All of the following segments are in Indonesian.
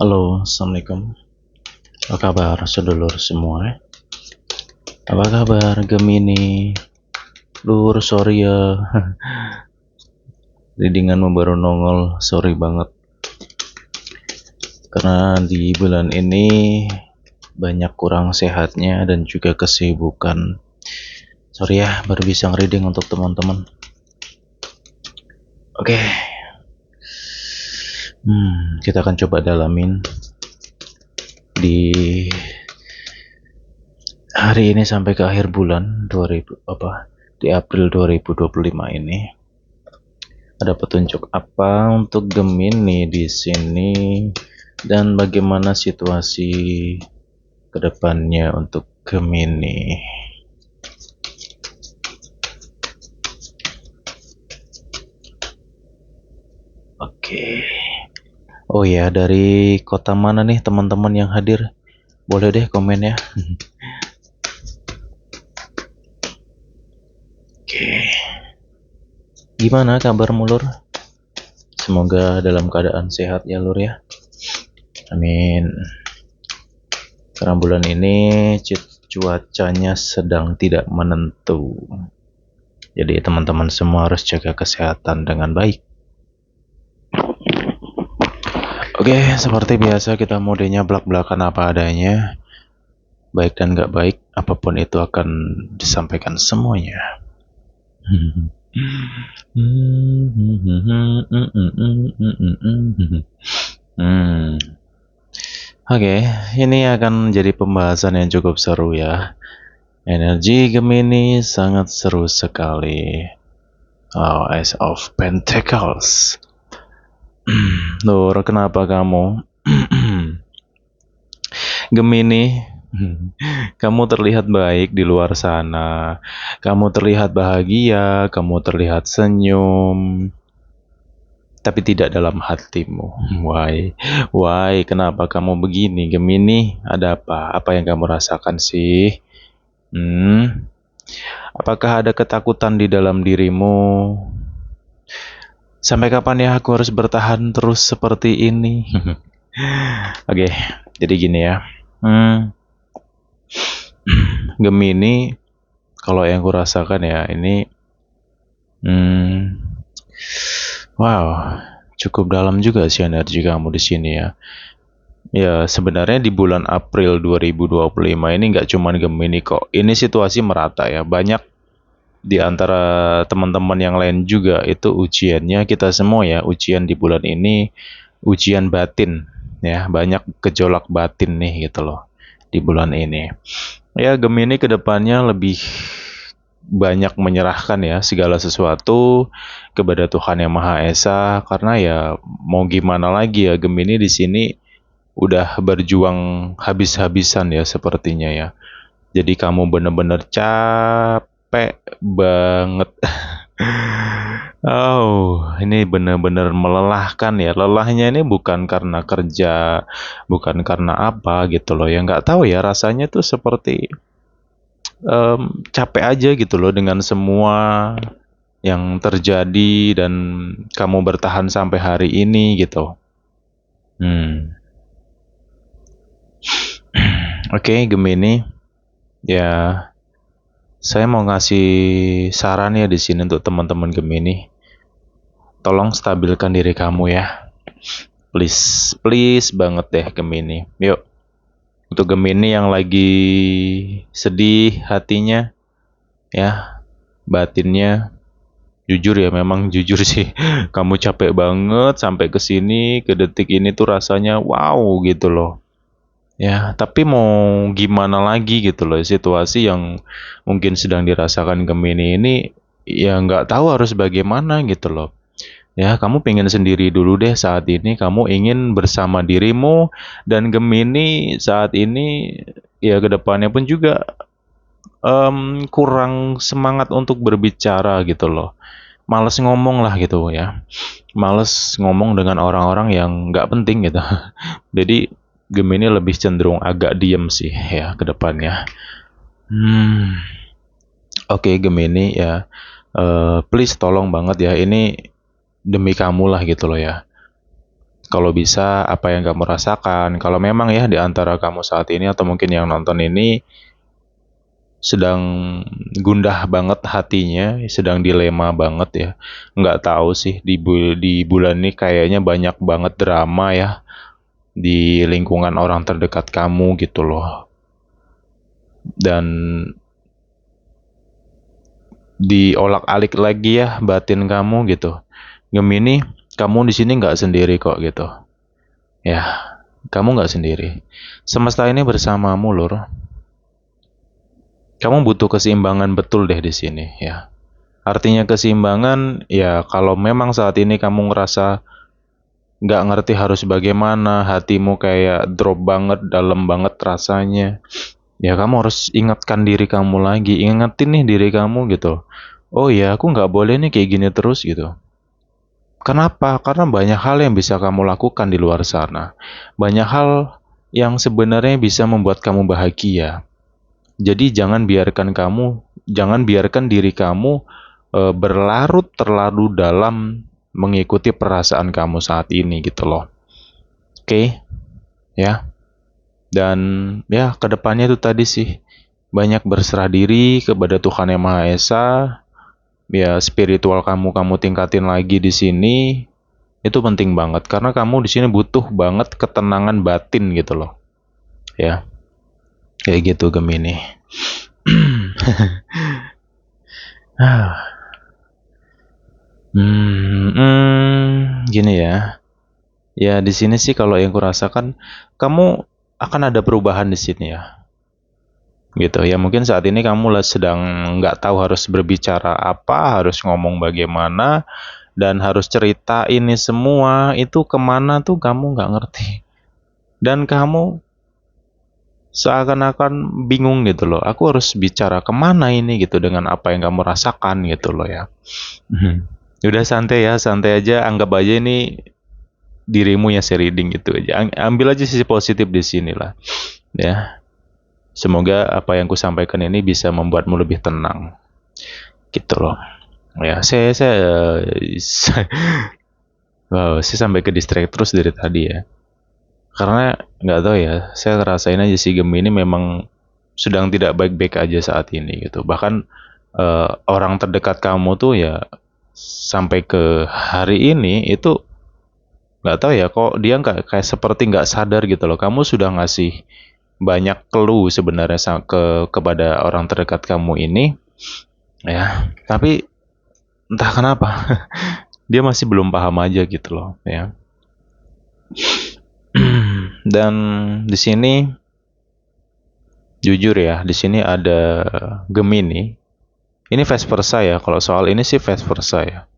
Halo, Assalamualaikum. Apa kabar sedulur semua? Apa kabar Gemini? Lur, sorry ya. Readinganmu baru nongol, sorry banget. Karena di bulan ini banyak kurang sehatnya dan juga kesibukan. Sorry ya, baru bisa reading untuk teman-teman. Oke. Kita akan coba dalamin di hari ini sampai ke akhir bulan di April 2025 ini. Ada petunjuk apa untuk Gemini di sini dan bagaimana situasi kedepannya untuk Gemini? Oke. Oh ya, dari kota mana nih teman-teman yang hadir? Boleh deh komen ya. Oke. Gimana kabarmu, Lur? Semoga dalam keadaan sehat ya, Lur ya. Amin. Karena bulan ini cuacanya sedang tidak menentu. Jadi teman-teman semua harus jaga kesehatan dengan baik. Oke, seperti biasa kita modenya belak-belakan apa adanya. Baik dan gak baik, apapun itu akan disampaikan semuanya. Oke, ini akan menjadi pembahasan yang cukup seru ya. Energi Gemini sangat seru sekali. Oh, Ace of Pentacles. Nur, kenapa kamu? Gemini, kamu terlihat baik di luar sana. Kamu terlihat bahagia, kamu terlihat senyum, tapi tidak dalam hatimu. Why? Kenapa kamu begini, Gemini? Ada apa? Apa yang kamu rasakan sih? Apakah ada ketakutan di dalam dirimu? Sampai kapan ya aku harus bertahan terus seperti ini? Oke, jadi gini ya. Gemini, kalau yang aku rasakan ya ini, wow, cukup dalam juga sih energi kamu di sini ya. Ya, sebenarnya di bulan April 2025 ini nggak cuma Gemini kok. Ini situasi merata ya. Banyak di antara teman-teman yang lain juga itu ujiannya kita semua ya. Ujian di bulan ini, ujian batin ya. Banyak gejolak batin nih gitu loh di bulan ini. Ya, Gemini kedepannya lebih banyak menyerahkan ya segala sesuatu kepada Tuhan Yang Maha Esa, karena ya mau gimana lagi ya, Gemini di sini udah berjuang habis-habisan ya sepertinya ya. Jadi kamu bener-bener capek banget. Oh, ini bener-bener melelahkan ya. Lelahnya ini bukan karena kerja, bukan karena apa gitu loh. Ya nggak tahu ya, rasanya tuh seperti capek aja gitu loh dengan semua yang terjadi dan kamu bertahan sampai hari ini gitu. Oke, Gemini. Ya, saya mau ngasih saran ya di sini untuk teman-teman Gemini. Tolong stabilkan diri kamu ya. Please banget deh Gemini. Yuk. Untuk Gemini yang lagi sedih hatinya ya, batinnya, jujur ya, memang jujur sih. Kamu capek banget sampai ke sini, ke detik ini tuh rasanya wow gitu loh. Ya, tapi mau gimana lagi gitu loh, situasi yang mungkin sedang dirasakan Gemini ini, ya nggak tahu harus bagaimana gitu loh. Ya, kamu pengen sendiri dulu deh saat ini, kamu ingin bersama dirimu, dan Gemini saat ini, ya kedepannya pun juga kurang semangat untuk berbicara gitu loh. Males ngomong lah gitu ya. Males ngomong dengan orang-orang yang nggak penting gitu. Jadi Gemini lebih cenderung agak diem sih ya ke depannya. Oke, Gemini ya, please tolong banget ya, ini demi kamu lah gitu loh ya. Kalau bisa apa yang kamu rasakan. Kalau memang ya di antara kamu saat ini atau mungkin yang nonton ini sedang gundah banget hatinya, sedang dilema banget ya. Nggak tahu sih di bulan ini kayaknya banyak banget drama ya di lingkungan orang terdekat kamu gitu loh. Dan diolak-alik lagi ya batin kamu gitu. Gemini, kamu di sini nggak sendiri kok gitu. Ya, kamu nggak sendiri. Semesta ini bersamamu, Lur. Kamu butuh keseimbangan betul deh di sini, ya. Artinya keseimbangan, ya kalau memang saat ini kamu ngerasa nggak ngerti harus bagaimana, hatimu kayak drop banget, dalam banget rasanya, ya kamu harus ingatkan diri kamu lagi, ingetin nih diri kamu gitu. Oh ya, aku nggak boleh nih kayak gini terus gitu. Kenapa? Karena banyak hal yang bisa kamu lakukan di luar sana. Banyak hal yang sebenarnya bisa membuat kamu bahagia. Jadi jangan biarkan diri kamu berlarut terlalu dalam mengikuti perasaan kamu saat ini gitu loh. Oke, ya. Dan ya kedepannya itu tadi sih banyak berserah diri kepada Tuhan Yang Maha Esa. Ya spiritual kamu tingkatin lagi di sini. Itu penting banget karena kamu di sini butuh banget ketenangan batin gitu loh. Ya, kayak gitu Gemini. Gini ya. Ya di sini sih kalau yang kurasakan kamu akan ada perubahan di sini ya. Gitu ya mungkin saat ini kamu sedang nggak tahu harus berbicara apa, harus ngomong bagaimana, dan harus cerita ini semua itu kemana tuh kamu nggak ngerti. Dan kamu seakan-akan bingung gitu loh. Aku harus bicara kemana ini gitu dengan apa yang kamu rasakan gitu loh ya. Udah santai ya, santai aja. Anggap aja ini dirimu yang reading gitu aja. Ambil aja sisi positif di sini lah. Ya, semoga apa yang ku sampaikan ini bisa membuatmu lebih tenang. Gitu loh. Ya, saya sampai ke distract terus dari tadi ya. Karena nggak tahu ya, saya ngerasain aja si Gemini memang sedang tidak baik-baik aja saat ini gitu. Bahkan orang terdekat kamu tuh ya sampai ke hari ini itu nggak tahu ya kok dia nggak kayak seperti nggak sadar gitu loh. Kamu sudah ngasih banyak clue sebenarnya kepada orang terdekat kamu ini ya. Tapi entah kenapa dia masih belum paham aja gitu loh ya. Dan di sini jujur ya, di sini ada Gemini. Ini vice versa ya. Kalau soal ini sih vice versa ya.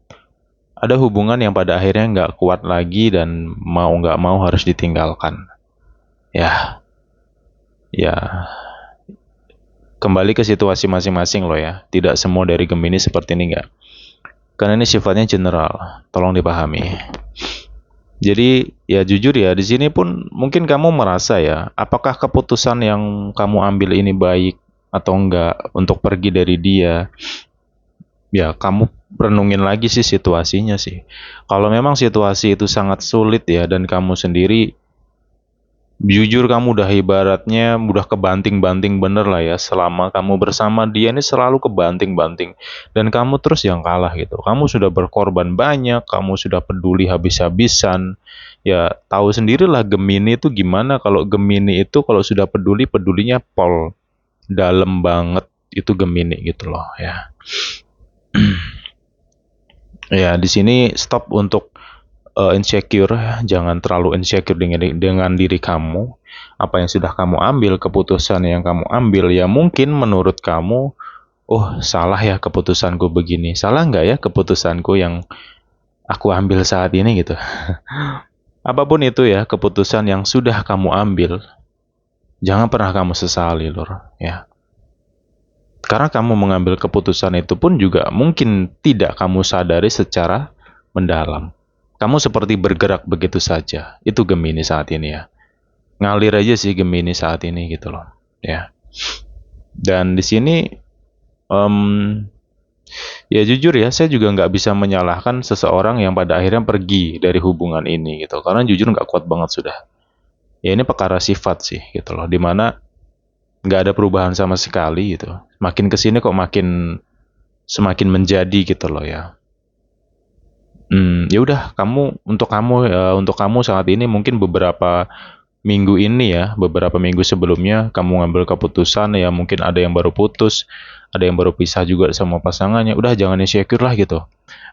Ada hubungan yang pada akhirnya nggak kuat lagi dan mau nggak mau harus ditinggalkan. Ya, ya. Kembali ke situasi masing-masing loh ya. Tidak semua dari Gemini seperti ini nggak. Karena ini sifatnya general. Tolong dipahami. Jadi ya jujur ya di sini pun mungkin kamu merasa ya, apakah keputusan yang kamu ambil ini baik atau enggak untuk pergi dari dia? Ya kamu renungin lagi sih situasinya sih. Kalau memang situasi itu sangat sulit ya dan kamu sendiri jujur kamu udah ibaratnya udah kebanting-banting bener lah ya selama kamu bersama dia ini selalu kebanting-banting dan kamu terus yang kalah gitu. Kamu sudah berkorban banyak, kamu sudah peduli habis-habisan. Ya tahu sendirilah Gemini itu gimana kalau Gemini itu kalau sudah peduli pedulinya pol dalam banget itu Gemini gitu loh ya. Ya di sini stop untuk insecure, jangan terlalu insecure dengan diri kamu. Apa yang sudah kamu ambil, keputusan yang kamu ambil, ya mungkin menurut kamu, oh salah ya keputusanku begini, salah nggak ya keputusanku yang aku ambil saat ini gitu. Apapun itu ya keputusan yang sudah kamu ambil, jangan pernah kamu sesali lur, ya. Karena kamu mengambil keputusan itu pun juga mungkin tidak kamu sadari secara mendalam. Kamu seperti bergerak begitu saja. Itu Gemini saat ini ya. Ngalir aja sih Gemini saat ini gitu loh. Ya. Dan di sini em, Ya jujur ya, saya juga nggak bisa menyalahkan seseorang yang pada akhirnya pergi dari hubungan ini gitu. Karena jujur nggak kuat banget sudah. Ya ini perkara sifat sih gitu loh. Dimana nggak ada perubahan sama sekali gitu. Makin kesini kok makin semakin menjadi gitu loh ya. Ya udah untuk kamu saat ini mungkin beberapa minggu ini ya, beberapa minggu sebelumnya kamu ngambil keputusan ya mungkin ada yang baru putus, ada yang baru pisah juga sama pasangannya. Udah jangan insecure lah gitu.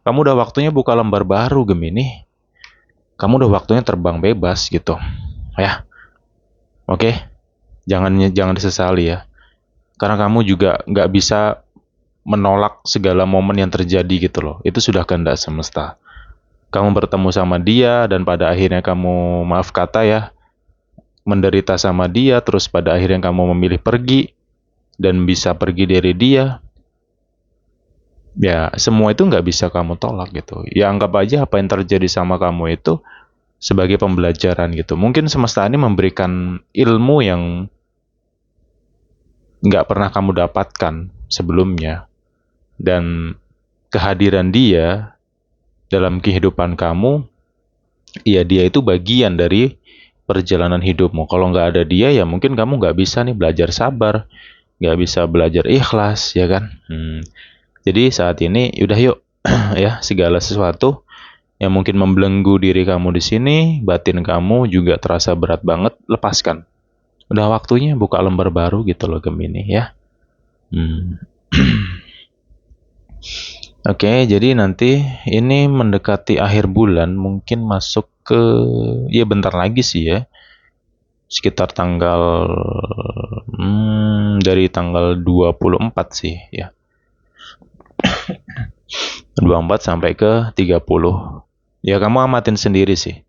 Kamu udah waktunya buka lembar baru Gemini. Kamu udah waktunya terbang bebas gitu. Ya, oke. Jangan jangan disesali ya. Karena kamu juga nggak bisa menolak segala momen yang terjadi gitu loh. Itu sudah kehendak semesta. Kamu bertemu sama dia dan pada akhirnya kamu maaf kata ya menderita sama dia terus pada akhirnya kamu memilih pergi dan bisa pergi dari dia. Ya semua itu nggak bisa kamu tolak gitu. Ya anggap aja apa yang terjadi sama kamu itu sebagai pembelajaran gitu. Mungkin semesta ini memberikan ilmu yang nggak pernah kamu dapatkan sebelumnya. Dan kehadiran dia dalam kehidupan kamu, ya dia itu bagian dari perjalanan hidupmu. Kalau nggak ada dia, ya mungkin kamu nggak bisa nih belajar sabar, nggak bisa belajar ikhlas, ya kan? Jadi saat ini, udah yuk, ya segala sesuatu yang mungkin membelenggu diri kamu di sini, batin kamu juga terasa berat banget, lepaskan. Udah waktunya buka lembar baru gitu loh Gemini ya. Hmm. Oke, jadi nanti ini mendekati akhir bulan, mungkin masuk ke, ya bentar lagi sih ya, sekitar tanggal, dari tanggal 24 sih ya, 24 sampai ke 30. Ya kamu amatin sendiri sih.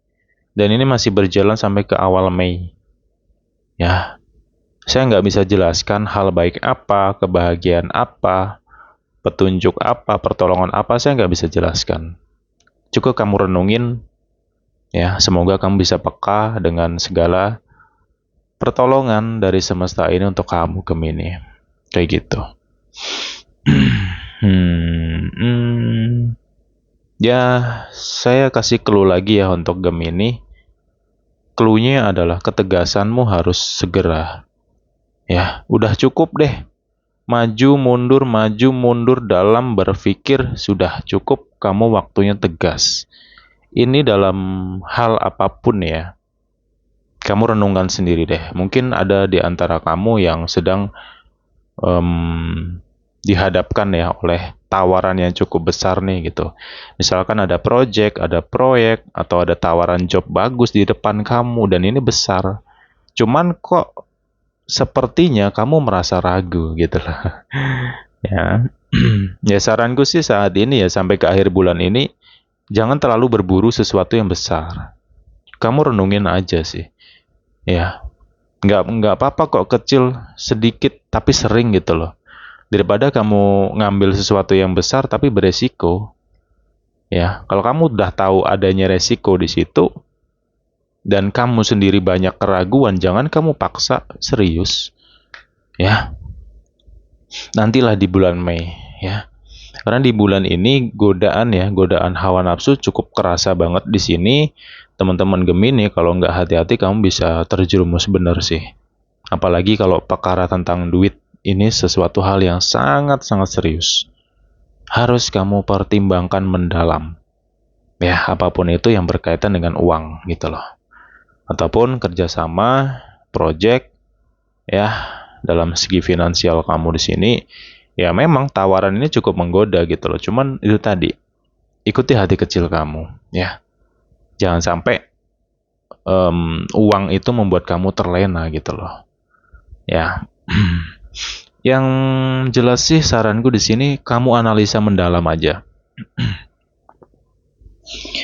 Dan ini masih berjalan sampai ke awal Mei. Ya, saya nggak bisa jelaskan hal baik apa, kebahagiaan apa, petunjuk apa, pertolongan apa, saya nggak bisa jelaskan. Cukup kamu renungin, ya semoga kamu bisa peka dengan segala pertolongan dari semesta ini untuk kamu Gemini. Kayak gitu. Ya, saya kasih clue lagi ya untuk Gemini. Clue-nya adalah ketegasanmu harus segera. Ya, udah cukup deh. Maju mundur dalam berpikir sudah cukup, kamu waktunya tegas. Ini dalam hal apapun ya. Kamu renungkan sendiri deh. Mungkin ada di antara kamu yang sedang dihadapkan ya oleh tawaran yang cukup besar nih gitu. Misalkan ada project, ada proyek, atau ada tawaran job bagus di depan kamu dan ini besar. Cuman kok sepertinya kamu merasa ragu gitu lah. Ya. Ya saranku sih saat ini ya sampai ke akhir bulan ini jangan terlalu berburu sesuatu yang besar. Kamu renungin aja sih. Ya, nggak apa-apa kok kecil sedikit tapi sering gitu loh. Daripada kamu ngambil sesuatu yang besar tapi beresiko. Ya, kalau kamu udah tahu adanya resiko di situ dan kamu sendiri banyak keraguan, jangan kamu paksa serius. Ya, nantilah di bulan Mei ya. Karena di bulan ini godaan hawa nafsu cukup kerasa banget di sini. Teman-teman Gemini kalau nggak hati-hati kamu bisa terjerumus bener sih. Apalagi kalau perkara tentang duit ini sesuatu hal yang sangat-sangat serius. Harus kamu pertimbangkan mendalam. Ya, apapun itu yang berkaitan dengan uang gitu loh. Ataupun kerjasama, project, ya dalam segi finansial kamu di sini, ya memang tawaran ini cukup menggoda gitu loh. Cuman itu tadi, ikuti hati kecil kamu, ya. Jangan sampai uang itu membuat kamu terlena gitu loh. Ya. Yang jelas sih saranku di sini kamu analisa mendalam aja.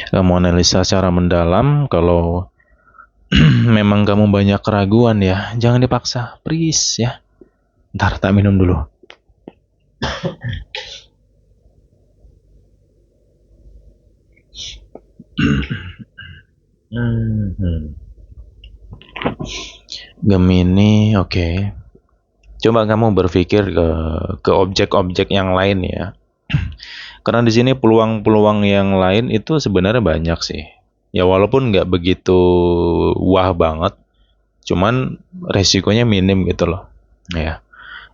Kamu analisa secara mendalam kalau memang kamu banyak keraguan ya, jangan dipaksa, please ya. Ntar tak minum dulu. Gemini, oke. Coba kamu berpikir ke objek-objek yang lain ya. Karena di sini peluang-peluang yang lain itu sebenarnya banyak sih. Ya walaupun nggak begitu wah banget, cuman resikonya minim gitu loh. Ya,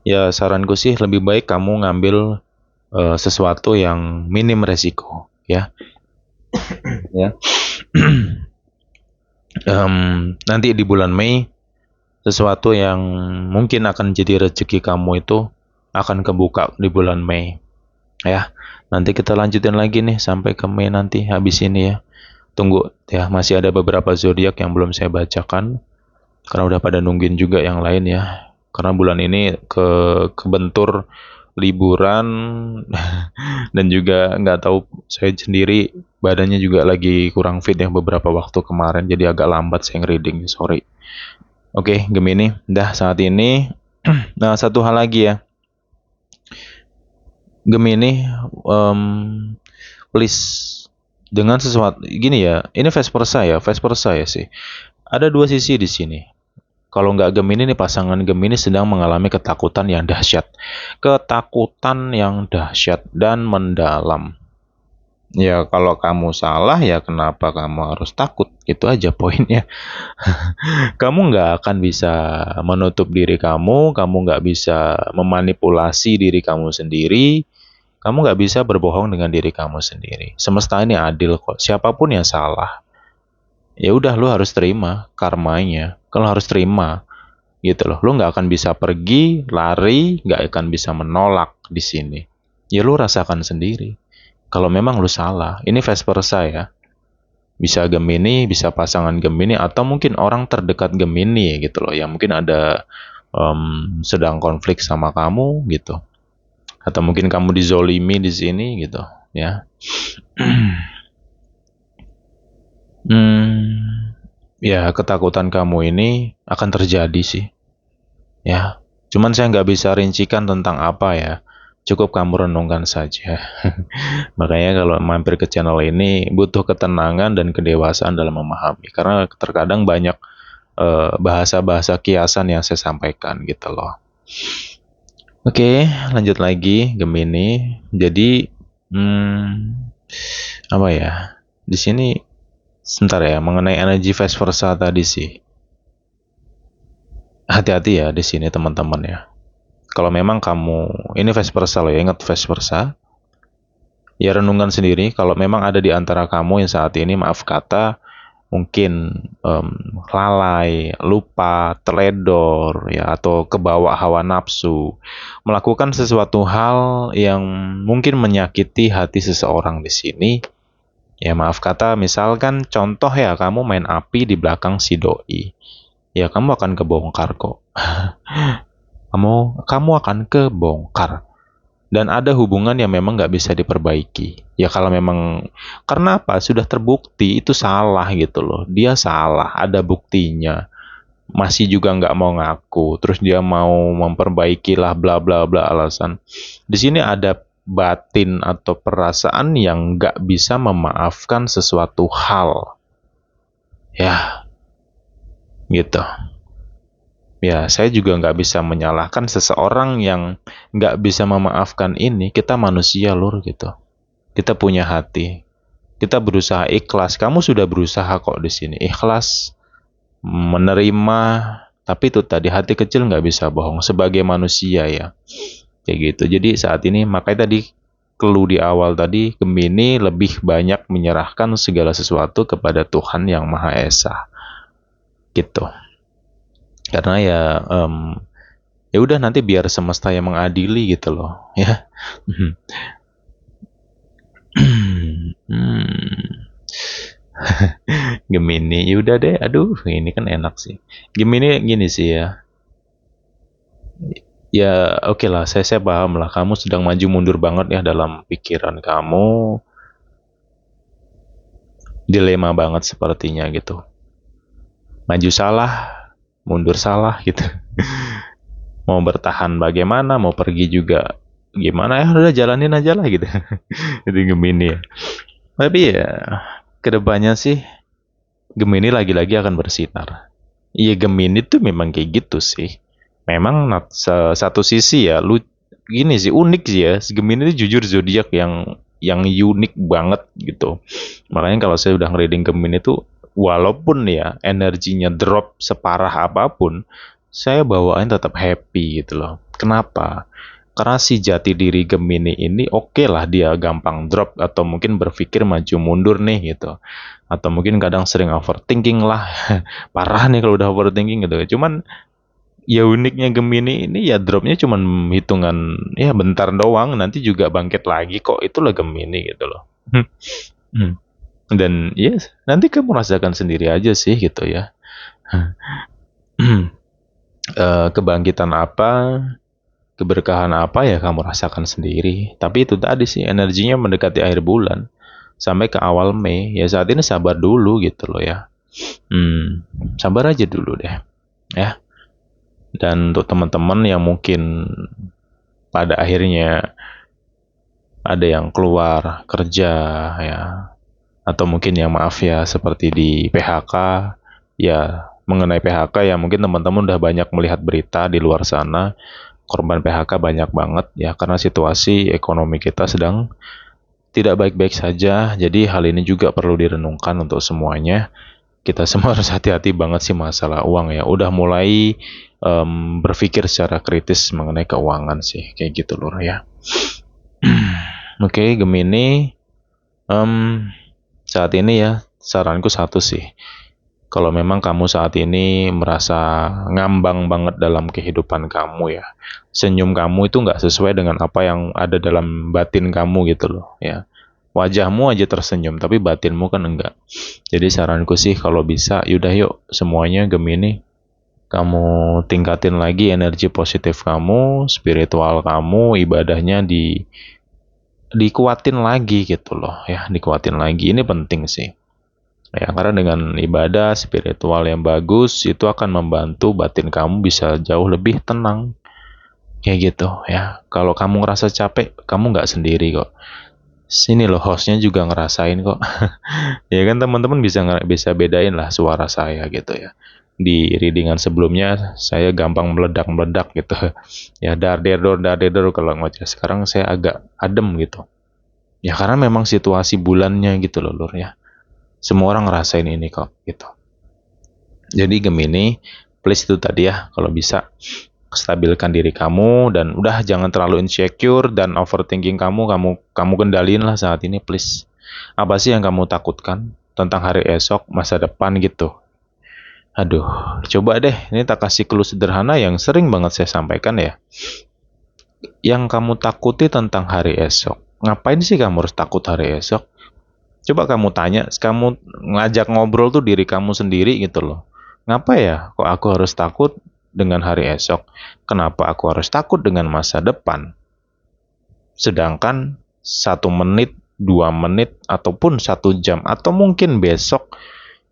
ya saranku sih lebih baik kamu ngambil sesuatu yang minim resiko, ya. Ya. Nanti di bulan Mei sesuatu yang mungkin akan jadi rezeki kamu itu akan kebuka di bulan Mei, ya. Nanti kita lanjutin lagi nih sampai ke Mei nanti habis ini ya. Tunggu ya, masih ada beberapa zodiak yang belum saya bacakan karena udah pada nungguin juga yang lain ya. Karena bulan ini kebentur liburan dan juga nggak tahu, saya sendiri badannya juga lagi kurang fit ya beberapa waktu kemarin, jadi agak lambat saya ngereading, sorry. Oke, Gemini, dah saat ini. Nah, satu hal lagi ya, Gemini, please, dengan sesuatu gini ya, ini vice versa ya, vice versa ya sih. Ada dua sisi di sini. Kalau nggak Gemini nih, pasangan Gemini sedang mengalami ketakutan yang dahsyat. Ketakutan yang dahsyat dan mendalam. Ya kalau kamu salah ya kenapa kamu harus takut? Itu aja poinnya. Kamu nggak akan bisa menutup diri kamu nggak bisa memanipulasi diri kamu sendiri, kamu nggak bisa berbohong dengan diri kamu sendiri. Semesta ini adil kok, siapapun yang salah, ya udah lu harus terima karmanya. Kalau harus terima gitu loh, lu nggak akan bisa pergi lari, nggak akan bisa menolak di sini. Ya lu rasakan sendiri kalau memang lu salah. Ini vice versa ya, bisa Gemini, bisa pasangan Gemini, atau mungkin orang terdekat Gemini gitu loh, yang mungkin ada sedang konflik sama kamu gitu, atau mungkin kamu dizolimi di sini gitu ya. Ya ketakutan kamu ini akan terjadi sih ya, cuman saya nggak bisa rincikan tentang apa ya, cukup kamu renungkan saja. Makanya kalau mampir ke channel ini butuh ketenangan dan kedewasaan dalam memahami, karena terkadang banyak bahasa-bahasa kiasan yang saya sampaikan gitu loh. Oke, lanjut lagi Gemini. Jadi apa ya? Di sini sebentar ya, mengenai energi vice versa tadi sih. Hati-hati ya di sini teman-teman ya. Kalau memang kamu ini vice versa loh ya, ingat vice versa. Ya renungkan sendiri, kalau memang ada di antara kamu yang saat ini, maaf kata, mungkin lalai, lupa, teledor, ya, atau kebawa hawa nafsu, melakukan sesuatu hal yang mungkin menyakiti hati seseorang di sini. Ya maaf kata, misalkan contoh ya, kamu main api di belakang si doi, ya kamu akan kebongkar kok. kamu akan kebongkar. Dan ada hubungan yang memang nggak bisa diperbaiki. Ya kalau memang, karena apa? Sudah terbukti itu salah gitu loh. Dia salah, ada buktinya. Masih juga nggak mau ngaku. Terus dia mau memperbaiki lah bla bla bla alasan. Di sini ada batin atau perasaan yang nggak bisa memaafkan sesuatu hal. Ya, gitu. Ya, saya juga nggak bisa menyalahkan seseorang yang nggak bisa memaafkan ini. Kita manusia, lur, gitu. Kita punya hati. Kita berusaha ikhlas. Kamu sudah berusaha kok di sini. Ikhlas, menerima. Tapi itu tadi, hati kecil nggak bisa bohong. Sebagai manusia ya. Kayak gitu. Jadi saat ini, makanya tadi, clue di awal tadi, Gemini lebih banyak menyerahkan segala sesuatu kepada Tuhan Yang Maha Esa. Gitu. Karena ya ya udah, nanti biar semesta yang mengadili gitu loh ya. Gemini, ya udah deh, aduh ini kan enak sih. Gemini gini sih ya, ya oke lah, saya paham lah, kamu sedang maju mundur banget ya dalam pikiran kamu, dilema banget sepertinya gitu, maju salah, mundur salah gitu. Mau bertahan bagaimana, mau pergi juga gimana, ya udah jalanin aja lah gitu. Itu Gemini ya. Tapi ya kedepannya sih Gemini lagi-lagi akan bersinar. Iya, Gemini tuh memang kayak gitu sih. Memang satu sisi ya, lu gini sih, unik sih ya. Gemini itu jujur zodiak yang yang unik banget gitu. Makanya kalau saya udah ngereading Gemini itu, walaupun ya energinya drop separah apapun, saya bawain tetap happy gitu loh. Kenapa? Karena si jati diri Gemini ini oke lah dia gampang drop atau mungkin berpikir maju mundur nih gitu. Atau mungkin kadang sering overthinking lah. Parah nih kalau udah overthinking gitu. Cuman ya uniknya Gemini ini ya dropnya cuman hitungan ya bentar doang, nanti juga bangkit lagi kok. Itulah Gemini gitu loh. Hmm. Dan yes, nanti kamu rasakan sendiri aja sih gitu ya. Kebangkitan apa, keberkahan apa ya kamu rasakan sendiri. Tapi itu tadi sih energinya mendekati akhir bulan sampai ke awal Mei. Ya saat ini sabar dulu gitu loh ya. Sabar aja dulu deh ya. Dan untuk teman-teman yang mungkin pada akhirnya ada yang keluar kerja ya, atau mungkin yang maaf ya seperti di PHK ya, mengenai PHK ya mungkin teman-teman udah banyak melihat berita di luar sana, korban PHK banyak banget ya karena situasi ekonomi kita sedang tidak baik-baik saja. Jadi hal ini juga perlu direnungkan untuk semuanya. Kita semua harus hati-hati banget sih masalah uang ya. Udah mulai berpikir secara kritis mengenai keuangan sih, kayak gitu loh ya. Oke, Gemini, saat ini ya saranku satu sih. Kalau memang kamu saat ini merasa ngambang banget dalam kehidupan kamu ya, senyum kamu itu nggak sesuai dengan apa yang ada dalam batin kamu gitu loh ya. Wajahmu aja tersenyum, tapi batinmu kan enggak. Jadi saranku sih kalau bisa, yaudah yuk semuanya Gemini, kamu tingkatin lagi energi positif kamu, spiritual kamu, ibadahnya dikuatin lagi gitu loh ya, dikuatin lagi. Ini penting sih. Ya, karena dengan ibadah spiritual yang bagus itu akan membantu batin kamu bisa jauh lebih tenang. Kayak gitu ya. Kalau kamu ngerasa capek, kamu nggak sendiri kok. Sini loh hostnya juga ngerasain kok. Ya kan teman-teman bisa bedain lah suara saya gitu ya. Di readingan sebelumnya saya gampang meledak-meledak gitu. Ya dar-der-dor kalau ngoceh. Sekarang saya agak adem gitu. Ya karena memang situasi bulannya gitu loh Lur ya. Semua orang ngerasain ini kok gitu. Jadi Gemini, please itu tadi ya kalau bisa stabilkan diri kamu dan udah jangan terlalu insecure dan overthinking kamu kendaliin lah saat ini please. Apa sih yang kamu takutkan tentang hari esok, masa depan gitu? Aduh, coba deh, ini tak kasih clue sederhana yang sering banget saya sampaikan ya. Yang kamu takuti tentang hari esok. Ngapain sih kamu harus takut hari esok? Coba kamu tanya, kamu ngajak ngobrol tuh diri kamu sendiri gitu loh. Ngapa ya kok aku harus takut dengan hari esok? Kenapa aku harus takut dengan masa depan? Sedangkan 1 menit, 2 menit, ataupun 1 jam, atau mungkin besok,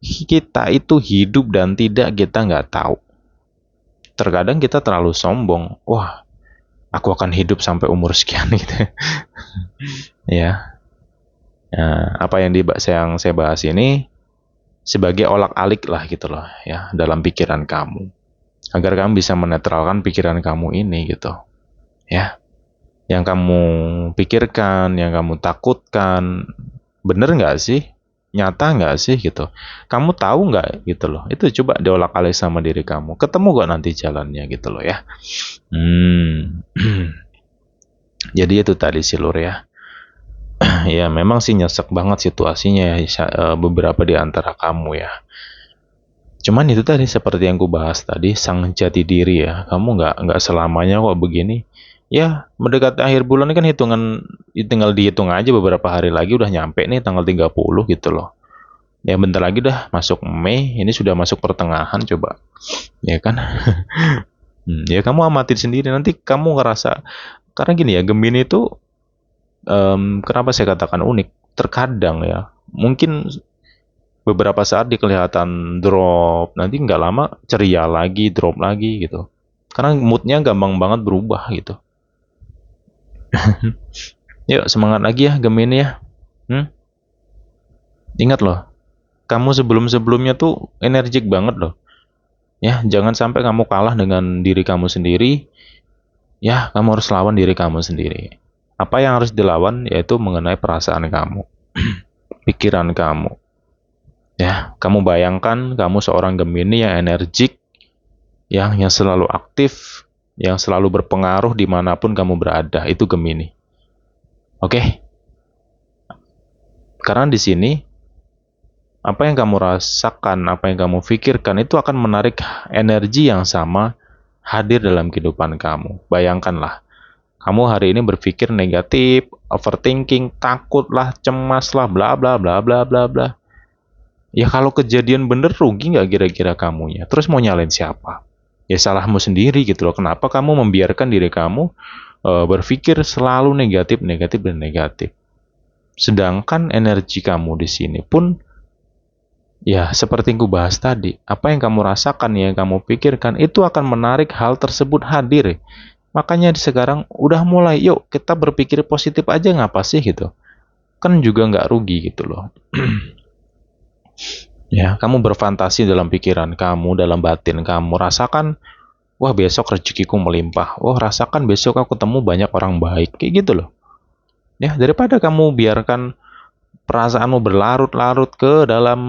kita itu hidup dan tidak kita nggak tahu. Terkadang kita terlalu sombong. Wah, aku akan hidup sampai umur sekian gitu. Ya. Nah, apa yang saya bahas ini sebagai olak-alik lah gitu loh ya dalam pikiran kamu agar kamu bisa menetralkan pikiran kamu ini gitu ya, yang kamu pikirkan, yang kamu takutkan bener nggak sih, nyata nggak sih gitu, kamu tahu nggak gitu loh. Itu coba diolak-alik sama diri kamu, ketemu kok nanti jalannya gitu loh ya. Jadi itu tadi sih Lur ya. Ya memang sih nyesek banget situasinya ya, beberapa di antara kamu ya. Cuman itu tadi seperti yang ku bahas tadi, sang jati diri ya. Kamu nggak selamanya kok begini. Ya mendekati akhir bulan ini kan tinggal dihitung aja, beberapa hari lagi udah nyampe nih tanggal 30 gitu loh. Ya bentar lagi udah masuk Mei, ini sudah masuk pertengahan coba. Ya kan? Ya kamu amatin sendiri nanti kamu ngerasa, karena gini ya, Gemini itu kenapa saya katakan unik? Terkadang ya, mungkin beberapa saat kelihatan drop, nanti nggak lama ceria lagi, drop lagi gitu. Karena moodnya gampang banget berubah gitu. Yuk semangat lagi ya Gemini ya. Ingat loh, kamu sebelum-sebelumnya tuh energik banget loh. Ya, jangan sampai kamu kalah dengan diri kamu sendiri. Ya, kamu harus lawan diri kamu sendiri. Apa yang harus dilawan yaitu mengenai perasaan kamu, pikiran kamu. Ya, kamu bayangkan kamu seorang Gemini yang energik, yang selalu aktif, yang selalu berpengaruh dimanapun kamu berada. Itu Gemini. Oke? Karena di sini apa yang kamu rasakan, apa yang kamu pikirkan itu akan menarik energi yang sama hadir dalam kehidupan kamu. Bayangkanlah, kamu hari ini berpikir negatif, overthinking, takutlah, cemaslah, bla bla bla bla bla bla. Ya kalau kejadian bener rugi nggak kira-kira kamunya? Terus mau nyalain siapa? Ya salahmu sendiri gitu loh. Kenapa kamu membiarkan diri kamu berpikir selalu negatif, negatif dan negatif? Sedangkan energi kamu di sini pun ya, seperti yang bahas tadi, apa yang kamu rasakan, yang kamu pikirkan, itu akan menarik hal tersebut hadir. Makanya sekarang udah mulai, yuk kita berpikir positif aja ngapa sih gitu. Kan juga nggak rugi gitu loh. Ya, kamu berfantasi dalam pikiran kamu, dalam batin kamu. Rasakan, wah besok rezekiku melimpah. Wah rasakan besok aku ketemu banyak orang baik. Kayak gitu loh. Ya, daripada kamu biarkan perasaanmu berlarut-larut ke dalam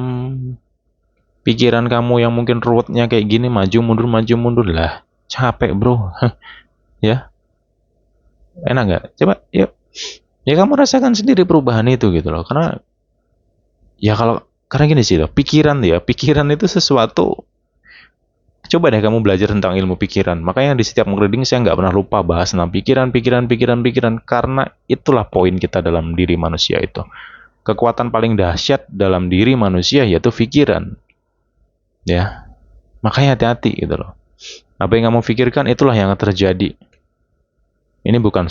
pikiran kamu yang mungkin ruwetnya kayak gini, maju mundur lah, capek bro. Ya, enak nggak? Coba yuk, ya kamu rasakan sendiri perubahan itu gitu loh. Karena ya karena gini sih loh, pikiran itu sesuatu. Coba deh kamu belajar tentang ilmu pikiran. Makanya di setiap reading saya nggak pernah lupa bahas tentang pikiran, karena itulah poin kita dalam diri manusia itu. Kekuatan paling dahsyat dalam diri manusia yaitu pikiran. Ya, makanya hati-hati gitu loh. Apa yang kamu pikirkan itulah yang terjadi. Ini bukan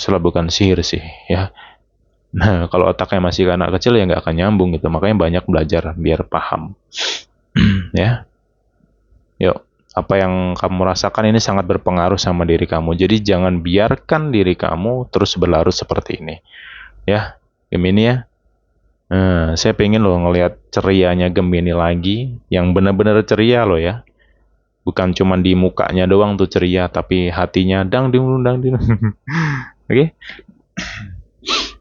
sihir sih, ya. Nah, kalau otaknya masih anak kecil ya nggak akan nyambung gitu. Makanya banyak belajar biar paham. Ya, yuk. Apa yang kamu rasakan ini sangat berpengaruh sama diri kamu. Jadi jangan biarkan diri kamu terus berlarut seperti ini. Ya, Gemini ya. Saya pengen loh ngelihat cerianya Gemini lagi, yang benar-benar ceria loh ya. Bukan cuma di mukanya doang tuh ceria, tapi hatinya dang ding dang ding. Oke.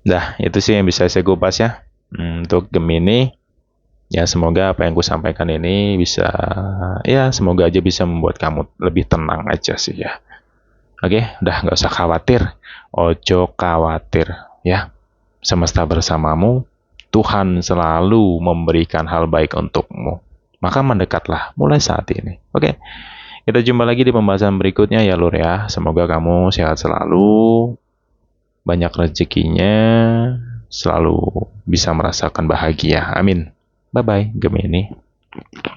Dah, itu sih yang bisa saya kupas ya. Untuk Gemini, ya semoga apa yang ku sampaikan ini bisa, ya semoga aja bisa membuat kamu lebih tenang aja sih ya. Oke, udah nggak usah khawatir. Ojo khawatir ya. Semesta bersamamu, Tuhan selalu memberikan hal baik untukmu. Maka mendekatlah mulai saat ini. Oke, kita jumpa lagi di pembahasan berikutnya ya Lur ya. Semoga kamu sehat selalu, banyak rezekinya, selalu bisa merasakan bahagia. Amin. Bye-bye, Gemini.